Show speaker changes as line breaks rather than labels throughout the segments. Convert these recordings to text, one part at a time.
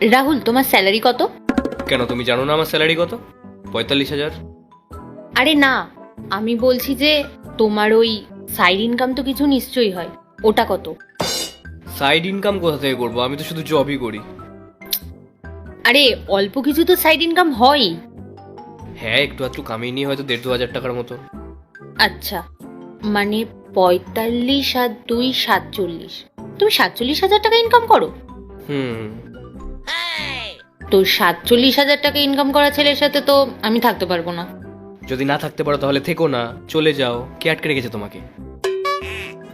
রাহুল, তোমার স্যালারি কত?
কেন তুমি জানো না আমার স্যালারি কত? 45,000।
আরে না, আমি বলছি যে তোমার ওই সাইড ইনকাম তো কিছু নিশ্চয়ই হয়, ওটা কত?
সাইড ইনকাম কোথা থেকে করবো? আমি তো শুধু জবই করি।
আরে অল্প কিছু তো সাইড ইনকাম হয়।
হ্যাঁ, একটু আধটু কামিয়ে নিয়ে হয়তো 1,500-2,000 টাকার মতো।
আচ্ছা, মানে 45 আর 2 47, তুমি 47,000 টাকা ইনকাম করো?
হুম।
তো 47,000 টাকা ইনকাম করা ছেলের সাথে তো আমি থাকতে পারবো না।
যদি না থাকতে পারো তাহলে থেকো না, চলে যাও। কে আটকে রেখেছে তোমাকে?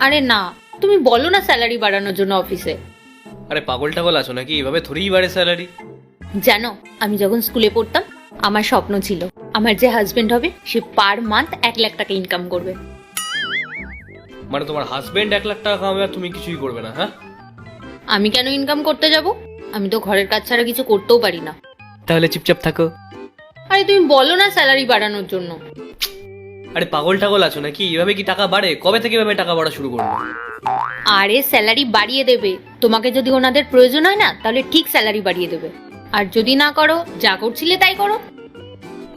আরে না, তুমি বলো না স্যালারি বাড়ানোর জন্য অফিসে।
আরে পাগল টাগল আছো নাকি? এভাবে থোড়িই বাড়ে স্যালারি।
জানো, আমি যখন স্কুলে পড়তাম আমার স্বপ্ন ছিল আমার যে হাজবেন্ড হবে সে পার মান্থ 1,00,000 টাকা ইনকাম করবে।
মানে তোমার হাজবেন্ড 1,00,000 টাকা কামাবে আর তুমি কিছুই করবে না? হ্যাঁ,
আমি কেন ইনকাম করতে যাব? আমি তো ঘরের কাজ ছাড়া কিছু করতেও পারি না।
তাহলে চুপচাপ থাকো।
আরে তুমি বলো না স্যালারি বাড়ানোর জন্য।
আরে পাগল টাগল আছো নাকি? এভাবে কি টাকা বাড়ে? কবে থেকে এভাবে টাকা বাড়া শুরু করবো?
আরে স্যালারি বাড়িয়ে দেবে, তোমাকে যদি ওনাদের প্রয়োজন হয় না তাহলে ঠিক স্যালারি বাড়িয়ে দেবে। আর যদি না করো, যা করছিলে তাই করো।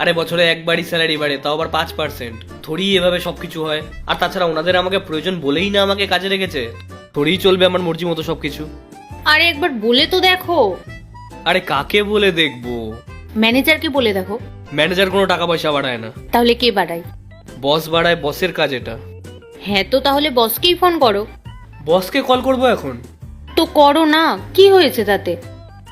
আরে বছরে একবারই স্যালারি বাড়ে, তাও আবার 5%। থোড়ি এভাবে সবকিছু হয়? আর তাছাড়া ওনাদের আমাকে প্রয়োজন বলেই না আমাকে কাজে রেখেছে। থোড়ি চলবে আমার মর্জি মতো সবকিছু?
আরে একবার বলে তো দেখো।
আরে কাকে বলে দেখবো?
ম্যানেজারকে বলে দেখো।
ম্যানেজার কোনো টাকা পয়সা বাড়ায় না।
তাহলে কে বাড়ায়?
বস বাড়ায়, বসের কাজ এটা।
হ্যাঁ, তো তাহলে বসকেই ফোন করো।
বসকে কল করবো এখন?
তো করো না, কি হয়েছে তাতে?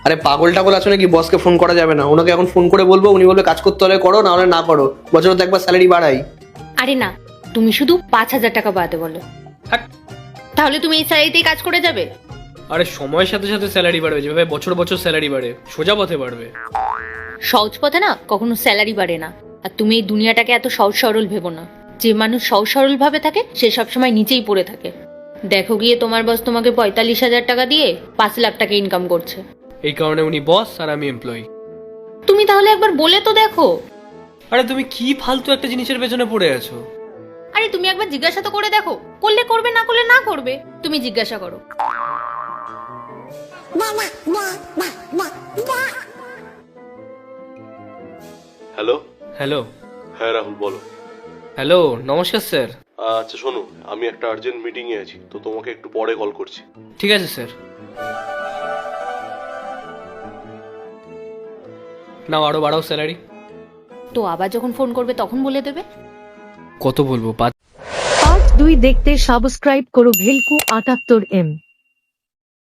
আরে পাগল টাগল আছো নাকি? বসকে ফোন করা যাবে না। ওনাকে এখন ফোন করে বলবো, উনি বলবে কাজ করতে হলে করো, না হলে না করো। বছরে তো একবার স্যালারি বাড়াই।
আরে না, তুমি শুধু 5,000 টাকা বাড়াতে বলো।
হাট।
তাহলে তুমি এই স্যালারিতেই কাজ করে যাবে?
আরে সময়ের সাথে সাথে স্যালারি বাড়বে, যেভাবে বছর বছর স্যালারি বাড়ে সোজা পথে বাড়বে।
সহজ পথে না কখনো স্যালারি বাড়ে না। আর তুমি এই দুনিয়াটাকে এত সহজ সরল ভেবো না। যে মানুষ সহজ সরল ভাবে থাকে সে সবসময় নিচেই পড়ে থাকে। দেখো গিয়ে তোমার বস তোমাকে 45,000 টাকা দিয়ে 5,00,000 টাকা ইনকাম করছে।
এই কারণে উনি বস আর আমি এমপ্লয়ি।
তুমি তাহলে একবার বলে তো দেখো।
আরে তুমি কি ফালতু একটা জিনিসের পেছনে পড়ে আছো?
আরে তুমি একবার জিজ্ঞাসা তো করে দেখো, করলে করবে, না করলে না করবে। তুমি জিজ্ঞাসা করো।
হ্যালো।
হ্যালো।
হ্যাঁ রাহুল, বলো।
হ্যালো, নমস্কার স্যার।
আচ্ছা শোনো, আমি একটা আর্জেন্ট মিটিংয়ে আছি, তো তোমাকে একটু পরে কল করছি।
ঠিক আছে স্যার। নাও আরো বাড়াও স্যালারি।
তো আবার যখন ফোন করবে তখন বলে দেবে।
কত বলবো?
পার্ট 2 দেখতে সাবস্ক্রাইব করো ভেলকু 78M।